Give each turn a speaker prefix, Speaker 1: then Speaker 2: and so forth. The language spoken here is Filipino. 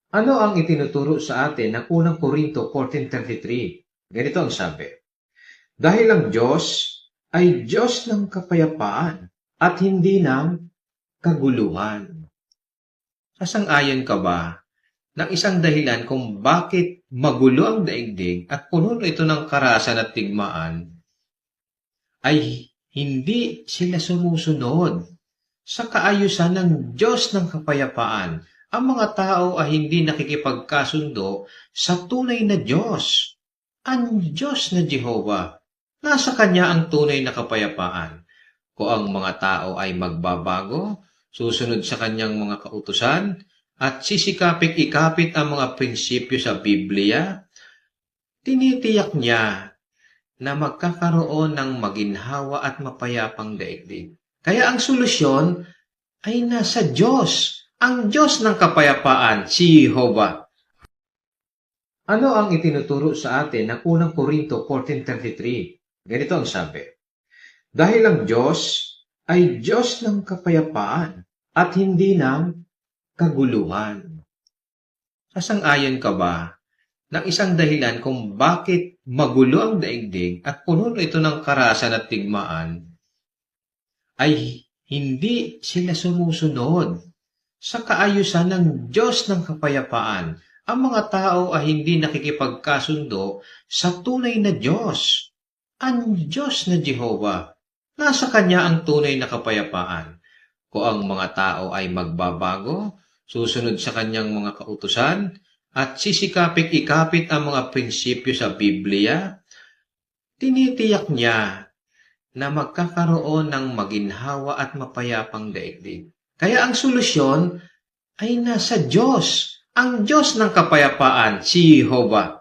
Speaker 1: Ano ang itinuturo sa atin ng unang Korinto 14:33? Ganito ang sabi, dahil ang Diyos ay Diyos ng kapayapaan at hindi ng kaguluhan. Sasang-ayon ka ba ng isang dahilan kung bakit magulo ang daigdig at puno ito ng karahasan at tigmaan ay hindi sila sumusunod sa kaayusan ng Diyos ng kapayapaan? Ang mga tao ay hindi nakikipagkasundo sa tunay na Diyos. Ang Diyos na Jehovah, nasa Kanya ang tunay na kapayapaan. Kung ang mga tao ay magbabago, susunod sa Kanyang mga kautusan, at sisikaping ikapit ang mga prinsipyo sa Biblia, tinitiyak niya na magkakaroon ng maginhawa at mapayapang daigdig. Kaya ang solusyon ay nasa Diyos, ang Diyos ng kapayapaan, si Jehovah. Ano ang itinuturo sa atin ng unang Korinto 14:33? Ganito ang sabi, dahil ang Diyos ay Diyos ng kapayapaan at hindi ng kaguluhan. Sasang-ayon ka ba ng isang dahilan kung bakit magulo ang daigdig at puno ito ng karahasan at tigmaan ay hindi sila sumusunod sa kaayusan ng Diyos ng kapayapaan? Ang mga tao ay hindi nakikipagkasundo sa tunay na Diyos. Ang Diyos na Jehovah, nasa Kanya ang tunay na kapayapaan. Kung ang mga tao ay magbabago, susunod sa Kanyang mga kautusan, at sisikaping ikapit ang mga prinsipyo sa Biblia, tinitiyak niya na magkakaroon ng maginhawa at mapayapang daigdig. Kaya ang solusyon ay nasa Diyos, ang Diyos ng kapayapaan, si Jehovah.